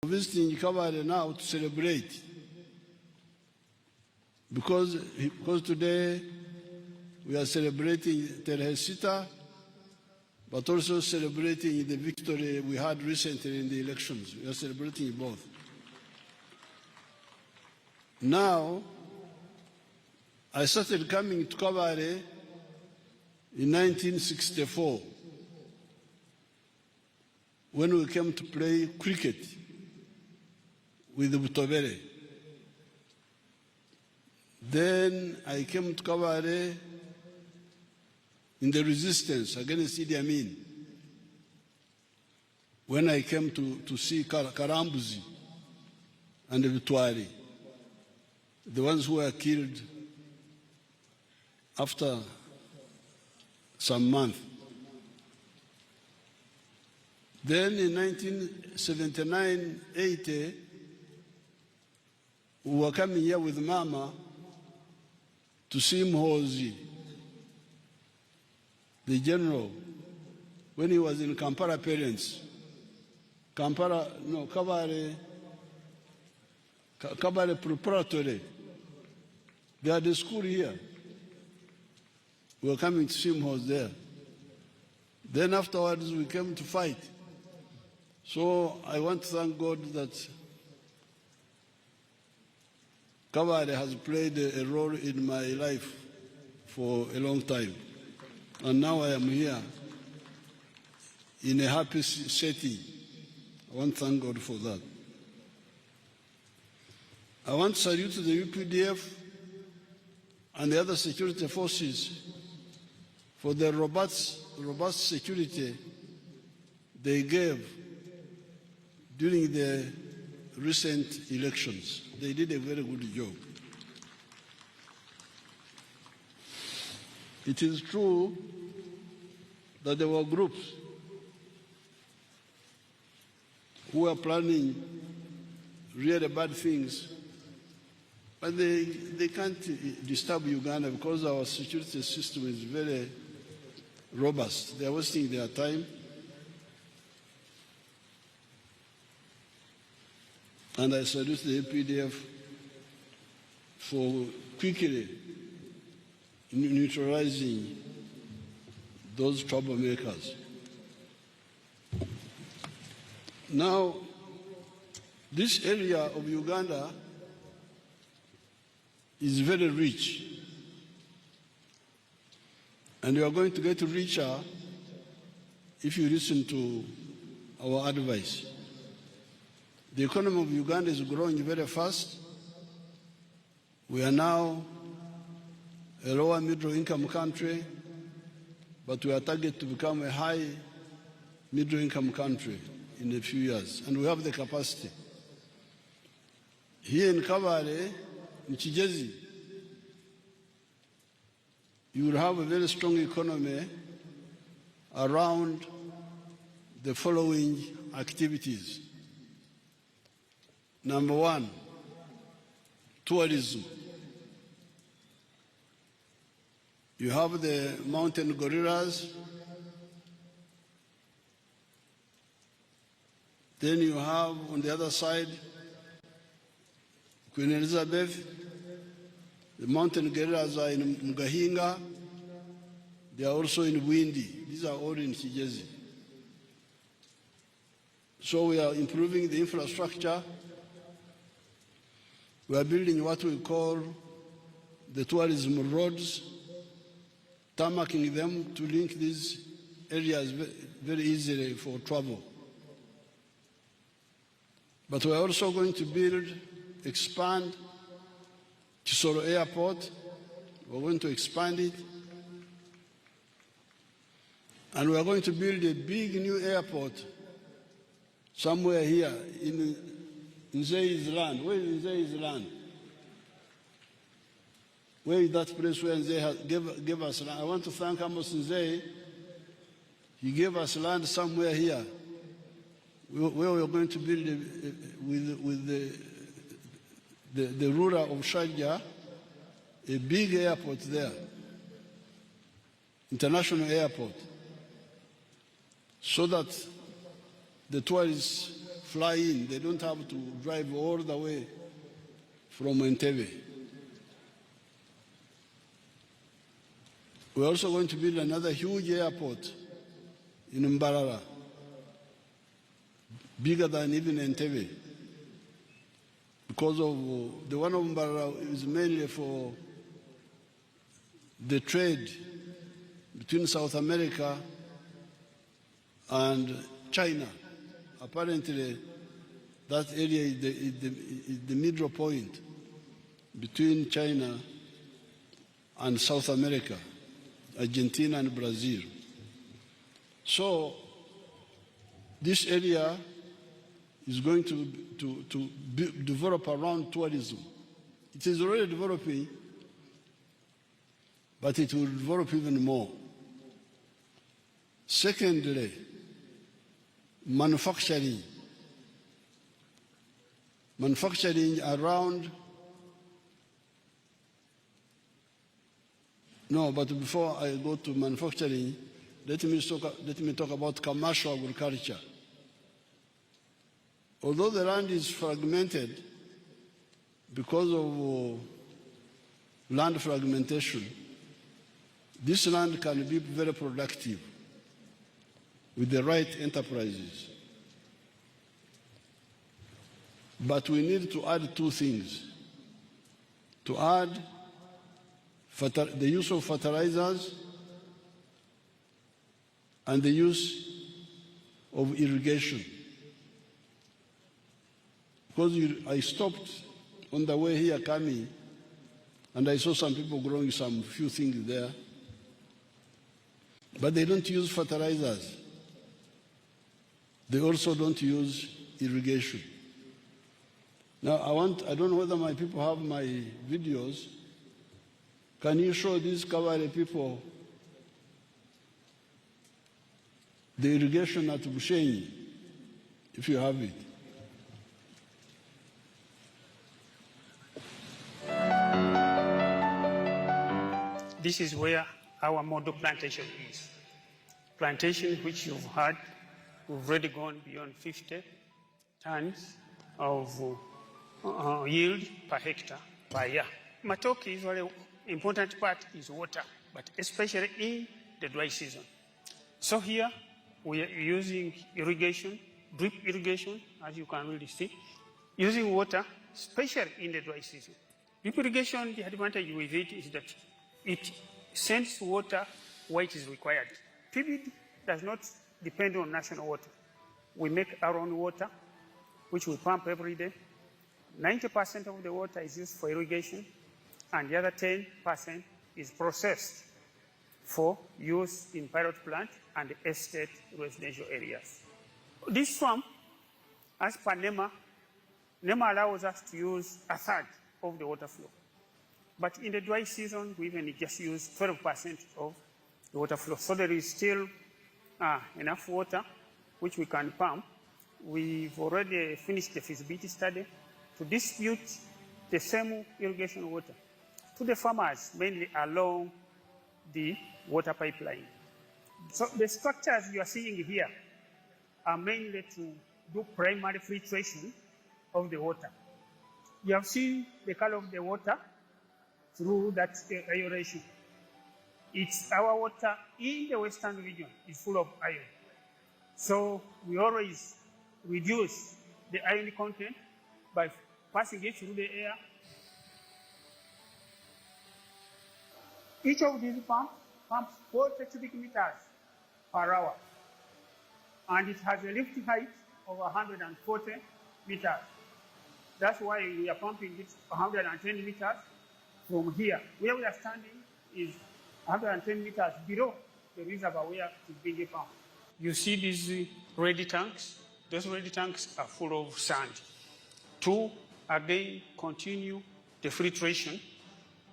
Visiting Kabale now to celebrate, because today we are celebrating Terhesita, but also celebrating the victory we had recently in the elections. We are celebrating both. Now, I started coming to Kabale in 1964 when we came to play cricket with the Butobere. Then I came to Kabale in the resistance against Idi Amin, when I came to see Karambuzi and the Bitwari, the ones who were killed after some months. Then in 1979-80, we were coming here with Mama to see Mhozi, the general, when he was in Kampala Parents. Kabale Preparatory. They had a school here. We were coming to see Mhozi there. Then afterwards we came to fight. So I want to thank God that Kabale has played a role in my life for a long time. And now I am here in a happy setting. I want to thank God for that. I want to salute the UPDF and the other security forces for the robust security they gave during the recent elections. They did a very good job. It is true that there were groups who were planning really bad things, but they can't disturb Uganda because our security system is very robust. They are wasting their time. And I salute the APDF for quickly neutralizing those troublemakers. Now, this area of Uganda is very rich, and you are going to get richer if you listen to our advice. The economy of Uganda is growing very fast. We are now a lower middle income country, but we are targeted to become a high middle income country in a few years, and we have the capacity. Here in Kabale, in Chijezi, you will have a very strong economy around the following activities. Number one, tourism. You have the mountain gorillas. Then you have on the other side Queen Elizabeth. The mountain gorillas are in Mugahinga. They are also in Windi. These are all in Kigezi. So we are improving the infrastructure. We are building what we call the tourism roads, tarmacking them to link these areas very easily for travel. But we are also going to expand Kisoro Airport. We are going to expand it. And we are going to build a big new airport somewhere here in Nzei's land. Where is Nzei's land? Where is that place where Nzei gave us land? I want to thank Amos Nzei. He gave us land somewhere here, where we are going to build with the ruler of Sharjah, a big airport there, international airport, so that the tourists fly in. They don't have to drive all the way from Entebbe. We're also going to build another huge airport in Mbarara, bigger than even Entebbe, because of the one of Mbarara is mainly for the trade between South America and China. Apparently, that area is the middle point between China and South America, Argentina and Brazil. So this area is going to develop around tourism. It is already developing, but it will develop even more. Secondly, manufacturing. Manufacturing around. No, but before I go to manufacturing, let me talk about commercial agriculture. Although the land is fragmented because of land fragmentation, this land can be very productive with the right enterprises. But we need to add two things. To add the use of fertilizers and the use of irrigation. Because I stopped on the way here coming, and I saw some people growing some few things there, but they don't use fertilizers. They also don't use irrigation. Now I don't know whether my people have my videos. Can you show these Kawale people the irrigation at Bushenyi, if you have it? This is where our model plantation is. Plantation which you've had, we've already gone beyond 50 tons of yield per hectare per year. Matoke is very important part is water, but especially in the dry season. So here we are using irrigation, drip irrigation, as you can really see, using water, especially in the dry season. Drip irrigation, the advantage with it is that it sends water where it is required. PBD does not depend on national water. We make our own water, which we pump every day. 90% of the water is used for irrigation, and the other 10% is processed for use in pilot plant and estate residential areas. This farm, as per NEMA allows us to use a third of the water flow. But in the dry season, we even just use 12% of the water flow. So there is still enough water which we can pump. We've already finished the feasibility study to distribute the same irrigation water to the farmers, mainly along the water pipeline. So the structures you are seeing here are mainly to do primary filtration of the water. You have seen the color of the water through that aeration. It's our water in the western region is full of iron. So we always reduce the iron content by passing it through the air. Each of these pumps 40 cubic meters per hour, and it has a lift height of 140 meters. That's why we are pumping it 110 meters from here. Where we are standing is 110 meters below the reservoir where it is being pumped. You see these ready tanks? Those ready tanks are full of sand. To, again, continue the filtration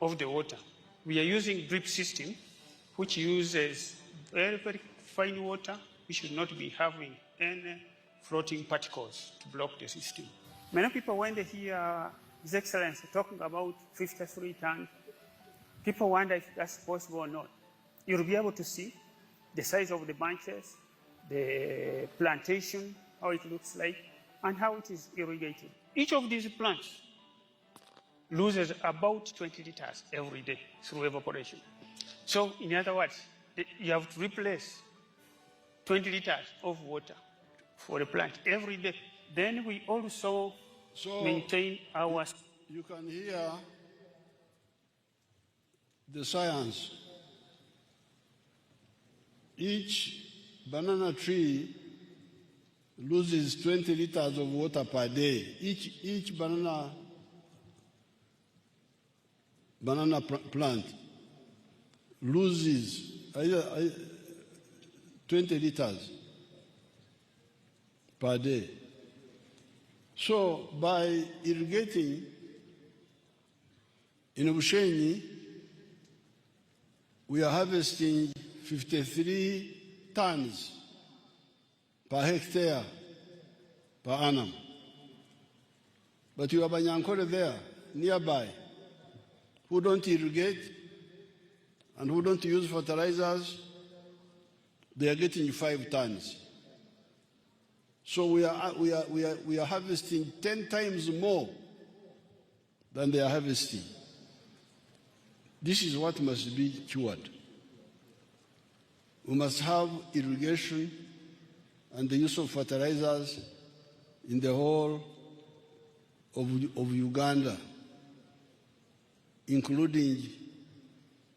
of the water. We are using drip system, which uses very, very fine water. We should not be having any floating particles to block the system. Many people, when they hear His Excellency talking about 53 tons, people wonder if that's possible or not. You'll be able to see the size of the bunches, the plantation, how it looks like, and how it is irrigated. Each of these plants loses about 20 liters every day through evaporation. So in other words, you have to replace 20 liters of water for the plant every day. Then we also maintain our... You can hear the science. Each banana tree loses 20 liters of water per day. Each banana plant loses 20 liters per day. So by irrigating in Museveni, we are harvesting 53 tons per hectare per annum. But you have a Nyankore there, nearby, who don't irrigate and who don't use fertilizers. They are getting 5 tons. So we are harvesting 10 times more than they are harvesting. This is what must be cured. We must have irrigation and the use of fertilizers in the whole of Uganda, including